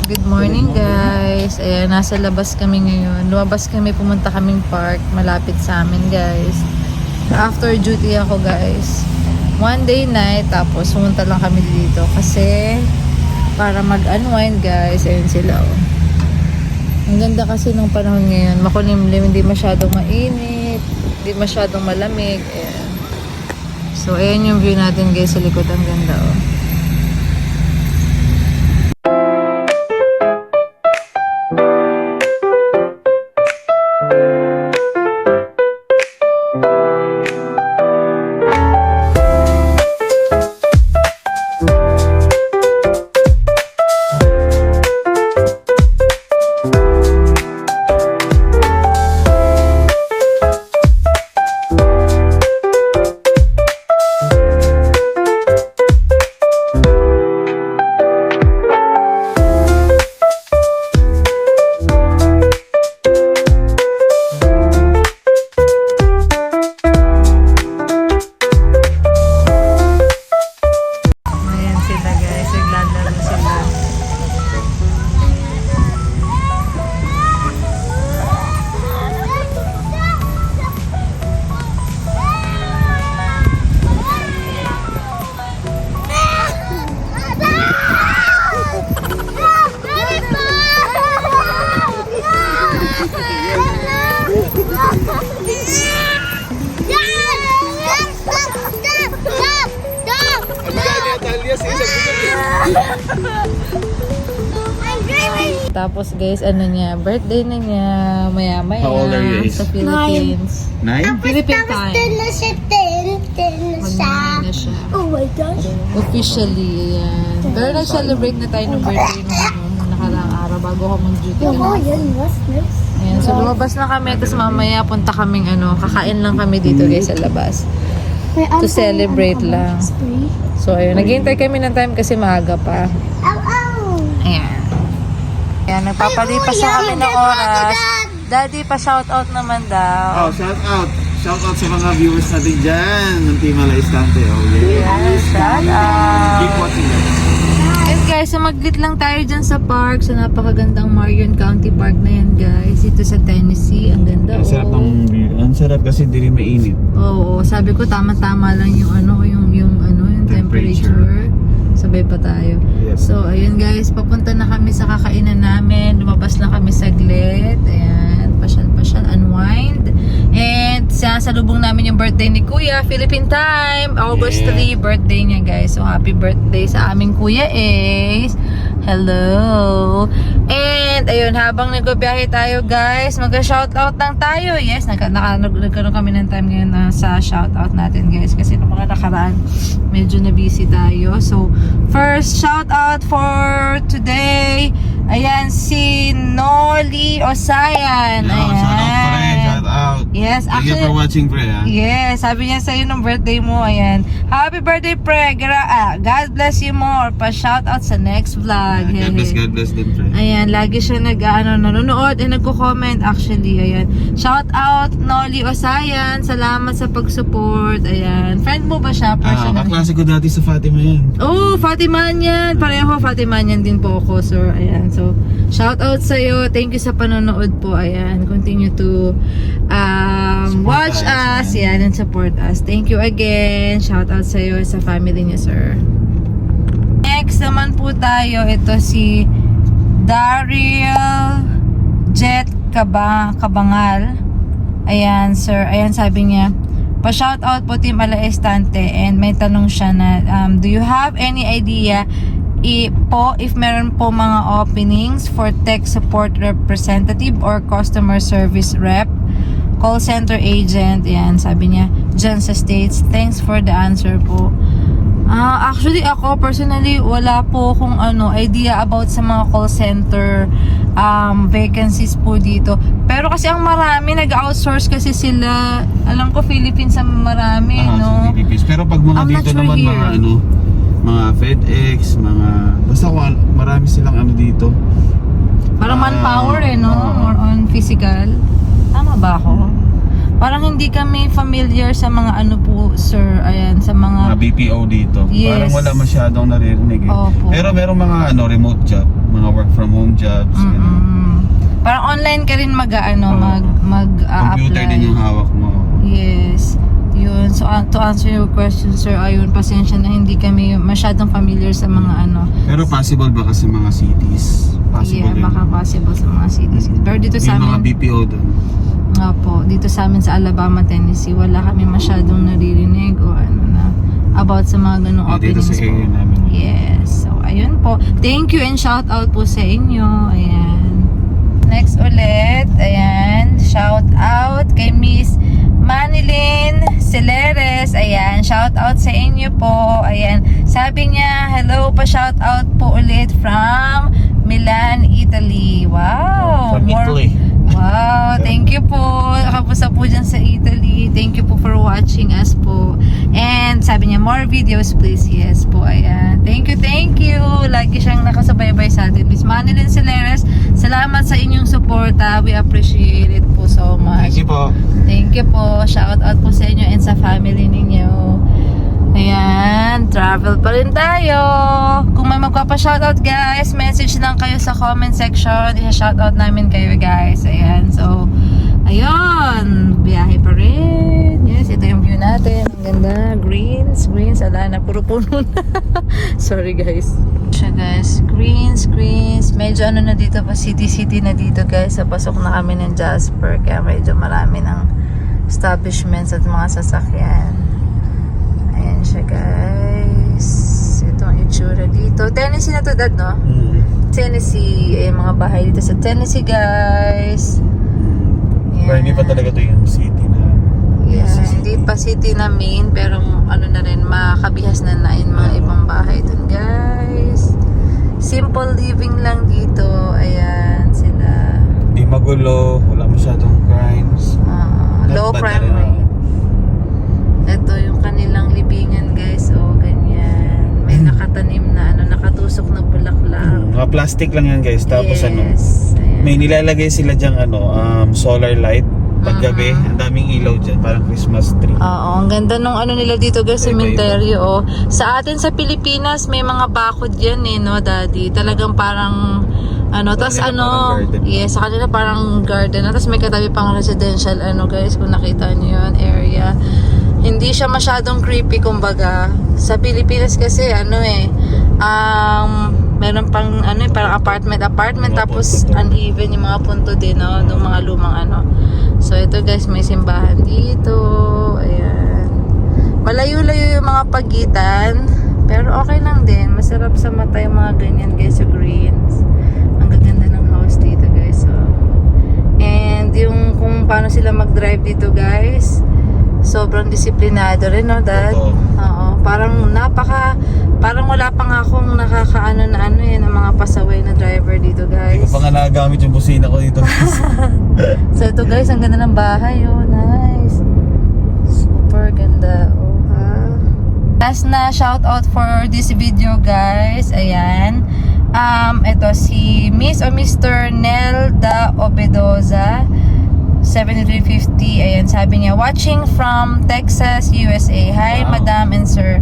Good morning guys. Ayan, nasa labas kami ngayon. Lumabas kami, pumunta kaming park malapit sa amin guys. After duty ako guys. One day night, tapos pumunta lang kami dito kasi para mag-unwind guys. Ayan sila oh. Ang ganda kasi ng panahon ngayon. Makulimlim, hindi masyadong mainit, hindi masyadong malamig. Ayan. So ayan yung view natin guys sa likod. Ang ganda oh. Tapos guys, ano niya, birthday na niya maya-maya. How old are you, Ace? Sa Philippines. 9? Philippine time. Mag-9 na siya. Oh my gosh. Officially, ayan. Pero nag-celebrate na tayo ng birthday nung nakaraang araw bago ako mag-duty. Oh, yan, was nice. Ayan, so lumabas na kami, tapos mamaya punta kaming kakain lang kami dito guys sa labas. To celebrate lang. So ayun, naghihintay kami ng time kasi maaga pa. Ayan. Ayan, nagpapalipas na kami ng oras. Daddy, pa-shoutout naman daw. Oh, shout out. Shout out sa mga viewers natin dyan ng Team Alaistante. Oh, yeah. Yes, shout out. Keep watching guys. And guys, maglit lang tayo dyan sa park, sa napakagandang Marion County Park na yan guys. Dito sa Tennessee, ang ganda. Ang sarap ng view. Ang sarap kasi hindi rin mainit. Oo, sabi ko tama-tama lang yung yung temperature. Sabay pa tayo. Yes. So, ayun guys, papunta na kami sa kakainan namin. Lumabas na kami saglit. Ayan, pasyal-pasyal, unwind. And sasalubong namin yung birthday ni Kuya, Philippine time. August 3, birthday niya guys. So, happy birthday sa aming Kuya Ace. Hello. And, ayun, habang nagbibiyahe tayo guys, mag-shoutout lang tayo. Yes, nagkaroon kami ng time ngayon na sa shoutout natin guys. Kasi nung mga nakaraan, medyo na busy tayo. So, first shoutout for today, ayan, si Noli Osayan. Yeah, Ayan. shout out pre. Shout out. Yes, Thank you for watching pre. Ha? Yes, sabi niya sa'yo nung birthday mo, ayan. Happy birthday, pre. God bless you more. Pa-shoutout sa next vlog. God bless them pre. Ayan, lagi siya nanonood and nagko-comment actually. Ayan. Shout out Noli Osayan. Salamat sa pag-support. Ayan. Friend mo ba siya? Kaklase ko dati sa Fatima yan. Oh, Fatiman yan. Pareho Fatiman yan din po ako, sir. Ayan. So, shout out sa iyo. Thank you sa panonood po. Ayan. Continue to watch us. Yan, and support us. Thank you again. Shout out sa iyo sa family niya, sir. Next naman po tayo. Ito si Daryl Jet Cabangal. Ayan, sir. Ayan, sabi niya, pa-shoutout po Team Alaistante, and may tanong siya na, do you have any idea if meron po mga openings for tech support representative or customer service rep, call center agent? Ayan, sabi niya, dyan sa States. Thanks for the answer po. Actually, ako personally, wala po akong idea about sa mga call center vacancies po dito. Pero kasi ang marami, nag-outsource kasi sila. Alam ko, Philippines ang marami, no? Philippines. Pero pag mga I'm dito not sure naman, here. mga FedEx, basta kung marami silang dito. Parang manpower no? Or on physical. Tama ba ako? Parang hindi kami familiar sa mga po, sir. Ayan, sa mga BPO dito. Yes. Parang wala masyadong naririnig eh. Opo. Pero merong mga remote job, mga work from home jobs. ganun. Parang online ka rin Computer din yung hawak mo. Yes. Yun. So, to answer your question, sir, ayun, pasensya na hindi kami masyadong familiar sa mga Pero possible ba kasi mga cities? Possible yeah, baka possible sa mga cities. Pero dito sa yung mga amin, BPO doon. nga po, dito sa amin sa Alabama, Tennessee, wala kami masyadong naririnig o about sa mga ganong Dito openings sa area po. namin. Yes. So, ayun po. Thank you and shout out po sa inyo. Ayan. Next ulit, ayan, shout out kay Miss Manilyn Celeres. Ayan, shout out sa inyo po. Ayan, sabi niya, hello pa shout out po ulit from Milan, Italy. Wow. From Italy. Wow, thank you po. Nakapusa po dyan sa Italy. Thank you po for watching us po. And sabi niya, more videos please. Yes po, ayan. Thank you, thank you. Lagi siyang nakasubaybay sa atin. Miss Manilyn Celeres, salamat sa inyong suporta. We appreciate it po so much. Thank you po. Thank you po. Shout out po sa inyo and sa family ninyo. Ayan, travel pa rin tayo. Kung may magpapa-shoutout guys, message lang kayo sa comment section. Isa-shoutout namin kayo guys. Ayan, so, ayun, biyahe pa rin. Yes, ito yung view natin. Ang ganda, greens, ala na, puro puno na. Sorry guys. Siya guys, greens. Medyo na dito pa, city na dito guys. Sa pasok na kami ng Jasper, kaya medyo marami ng establishments at mga sasakyan. Ayan siya guys. Ito ang itsura dito. Tennessee na to dad, no? Tennessee. Ayan mga bahay dito sa Tennessee guys. Pero hindi pa talaga to yung city na. Yeah, hindi pa city na main, pero ano na rin, makabihas na yung mga ibang bahay dun guys. Simple living lang dito. Ayan sila. Hindi magulo, wala masyadong crimes. Low Not bad crime na rin, rate. Ito yung kanilang libingan guys. O ganyan. May nakatanim na nakatusok na bulaklak. Mga plastic lang yan guys. Tapos Ayan. may nilalagay sila dyang solar light. Paggabi, ang daming ilaw dyan. Parang Christmas tree. Oo, ang ganda nung nila dito guys, Iba-iba. cemetery. Oh. Sa atin sa Pilipinas, may mga bakod yan no, daddy. Talagang parang tas parang garden. yes, sa kanila parang garden. Tapos may katabi pang residential, guys, kung nakita nyo yun, area. Hindi siya masyadong creepy, kumbaga. Sa Pilipinas kasi, meron pang, parang apartment, Mga tapos punto. uneven yung mga punto din, no, ng mga lumang, So, ito guys, may simbahan dito. Ayan. Malayo-layo yung mga pagitan, pero okay lang din. Masarap sa mata yung mga ganyan, guys, sa greens. Ang gaganda ng house dito, guys. So, and yung kung paano sila mag-drive dito, guys, sobrang disiplinado rin, no, dad? Oo. Oo. Parang wala pa nga akong nakakaano na ng mga pasaway na driver dito, Hindi ko guys. pa nga nagagamit yung busina ko dito. So, ito guys, ang ganda ng bahay, oh, nice. Super ganda, oh, ha. Last na shout out for this video, guys. Ayan. Ito si Miss o Mr. Nelda Obedoza 7350. Ayan, sabi niya, watching from Texas, USA. Hi, Wow. Madam and Sir.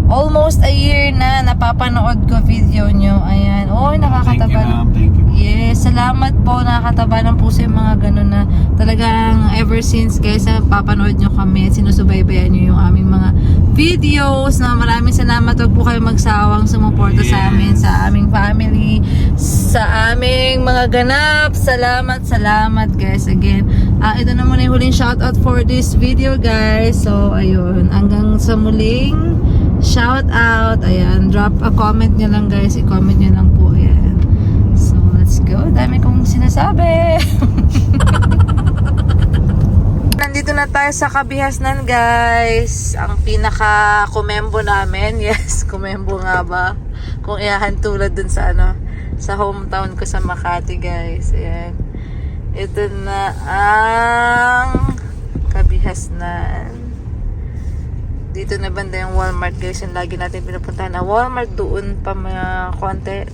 Almost a year na napapanood ko video nyo. Ayan. Oy, nakakataba. Thank you, ma'am. Thank you. Yes, salamat po. Nakakataba ng puso yung mga ganun na talagang ever since guys, papanood nyo kami at sinusubaybayan nyo yung aming mga videos. Na maraming salamat. Huwag po kayo magsawang sumuporta sa amin, sa aming family, sa aming mga ganap. Salamat guys. Again, ito na muna yung huling shoutout for this video guys. So, ayun. Hanggang sa muling shout out. Ayan, drop a comment nyo lang guys. I-comment nyo lang po. Ayan. So, let's go. Dami kong sinasabi. Nandito na tayo sa Kabihasnan guys. Ang pinaka kumembo namin. Yes, kumembo nga ba? Kung iahan tulad dun sa sa hometown ko sa Makati guys. Ayan. Ito na ang Kabihasnan. Dito na banda yung Walmart guys, yung lagi natin pinupuntahan na Walmart, doon pa mga konti.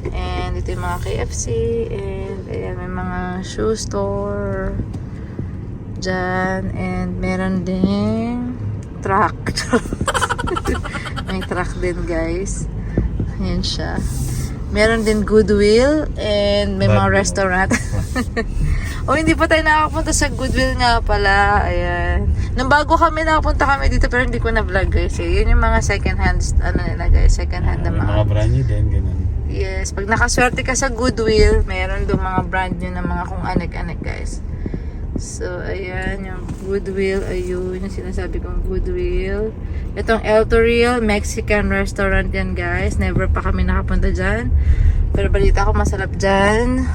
And dito yung mga KFC, and ayan, may mga shoe store dyan, and meron ding truck. May truck din guys. Ayan siya. Meron din Goodwill and may mga Goodwill. restaurant. O hindi pa tayo nakapunta sa Goodwill nga pala. Ayan. Nung bago kami nakapunta kami dito pero hindi ko na vlog guys. Yun yung mga second hand ano nila guys, second hand na May mga. mga brand new din, ganun. Yes, pag nakaswerte ka sa Goodwill, meron doon mga brand new na mga kung anek-anek guys. So, ayan, yung Goodwill, ayun, yung sinasabi kong Goodwill. Itong El Toril, Mexican restaurant yan guys. Never pa kami nakapunta dyan. Pero balita ko masarap dyan.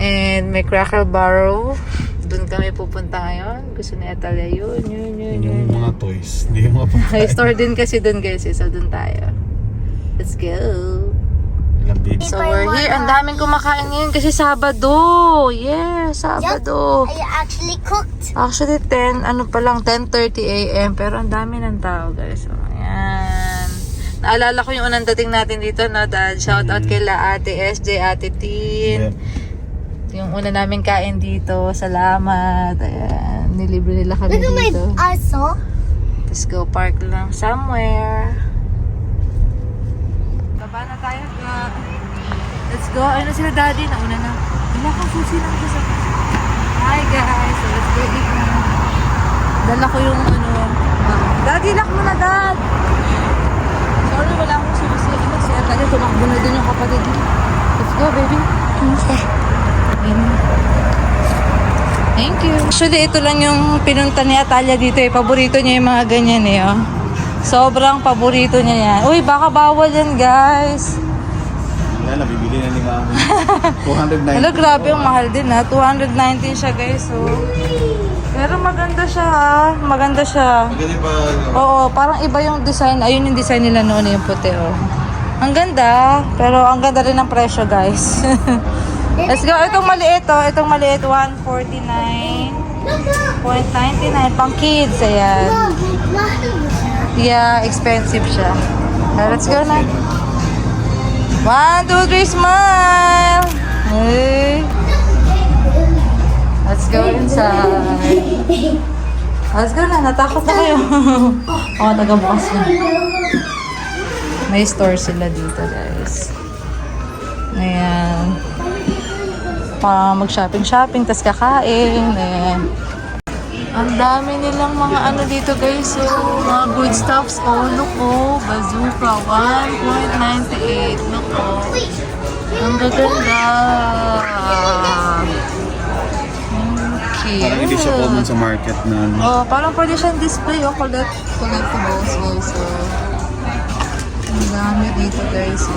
And may Cracker Barrel. Doon kami pupunta ngayon. Gusto ni Atalia yun. Yun yung mga toys, hindi yung mga May pagkain. store din kasi doon guys. So, doon tayo. Let's go. Ilang baby. So, we're here. Ang daming kumakain ngayon kasi Sabado. Yeah, Sabado. I actually cooked. Actually, 10:30 a.m. Pero ang dami ng tao, guys. So, ayan. Naalala ko yung unang dating natin dito, no, Dad? Shout out kay Ate SJ, Ate Tin. Yeah. Yung una namin kain dito. Salamat. Ayan. Nilibre nila kami Look at my dito. aso. Let's go park lang somewhere. Baba na tayo. Let's go. Ayun na sila, Daddy. Nauna na. Wala kang susi lang sa. Hi, guys. So, let's go eat na. Dala ko yung Daddy, lock mo na, Dad. Sorry, wala akong susi. Kasi Atalia, tumakbo na din yung kapatid. Let's go, baby. Thank you. Actually, ito lang yung pinunta ni Atalia dito eh. Paborito niya yung mga ganyan eh. Oh. Sobrang paborito niya yan. Uy, baka bawal yan, guys. Wala, nabibili na ni Mama. 290. Hello, grabe yung mahal din ha. 219 siya, guys. Oh. Pero maganda siya ha. Maganda siya. Maganda pa. Oo, parang iba yung design. Ayun yung design nila noon, yung puti. Oh. Ang ganda. Pero ang ganda rin ng presyo, guys. Let's go. Itong maliit, oh. Itong maliit, 149.99. Pang kids, ayan. Yeah, expensive siya. Let's go na. 1, 2, 3, smile! Hey. Let's go inside. Let's go na. Natakot na kayo. Oo, taga-bukas na. May store sila dito, guys. Ayan. Pa mag-shopping, tas kakain. Ayan. Ang dami nilang mga ano dito, guys. So, mga good stuffs. Oh, look, oh. Bazooka, 1.98. Look, oh. Ang gaganda. Okay. Parang hindi siya common sa market na ano. Oh, parang pwede siyang display. Oh, collectibles, guys. So, ang dami dito, guys. So,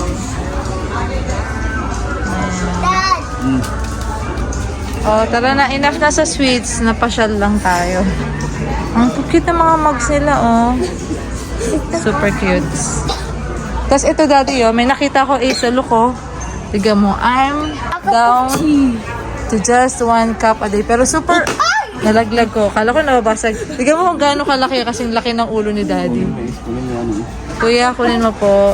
Dad. oh, tara na. Enough na sa sweets. Napasyal lang tayo. Ang cute na mga mugs nila, oh. Super cute. Tapos ito, Daddy, oh. May nakita ko sa look, oh. Tiga mo, I'm down to just 1 cup a day. Pero super nalaglag ko. Kala ko nababasag. Tiga mo kung gaano kalaki kasing laki ng ulo ni Daddy. Kuya, kunin mo po.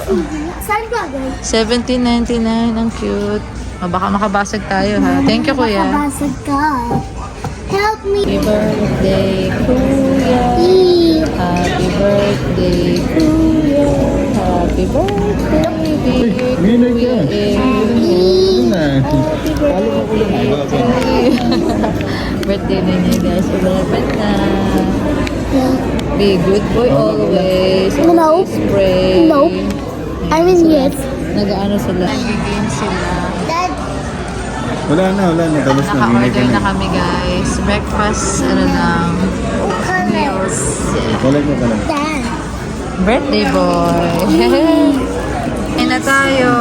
Saan ka, guys? 17.99. Ang cute. Oh, baka makabasag tayo, ha? Thank you, Kuya. Makabasag ka. Help me. Happy birthday, Kuya. Happy birthday, Kuya. Happy birthday, dear Kuya. Birthday na niya, guys. 11 na. Be good boy always. No. Always pray. No. I mean, yes. Nag-ano sila? Nag-game sila. Dad. Wala na. Tapos na. Naka-order na kami, guys. Breakfast, ano lang. Meals. Wala ko ka lang. Dad. Birthday boy. Kain na tayo.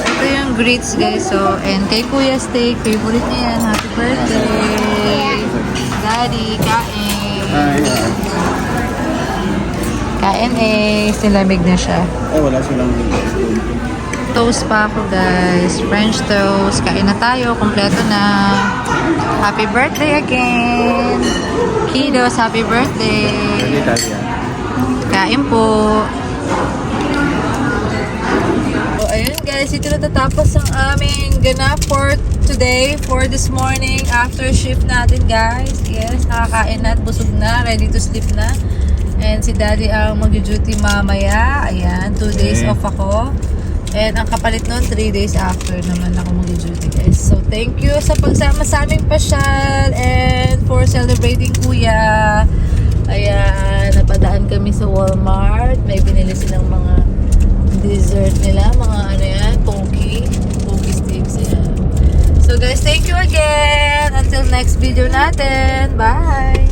Ito yung greets, guys. So, and kay Kuya Steak. Favorite niya yan. Happy birthday. Daddy, kain. Kain eh. Silamig na siya. Ay, wala silang Toast pa ako, guys. French toast. Kain na tayo. Kompleto na. Happy birthday again. Kiddos, happy birthday. Italia. Kain po. So, ayun guys. Ito natatapos ang aming ganap for today. For this morning. After shift natin, guys. Yes, nakakain na at busog na. Ready to sleep na. And si Daddy ang mag-duty mamaya. Ayan, 2 days Okay. off ako. And ang kapalit nun, 3 days after naman ako mag-duty, guys. So, thank you sa pagsama sa aming pasyal and for celebrating Kuya. Ayan, napadaan kami sa Walmart. May binili silang mga dessert nila, mga ano yan, Pocky sticks, yan. So guys, thank you again. Until next video natin. Bye!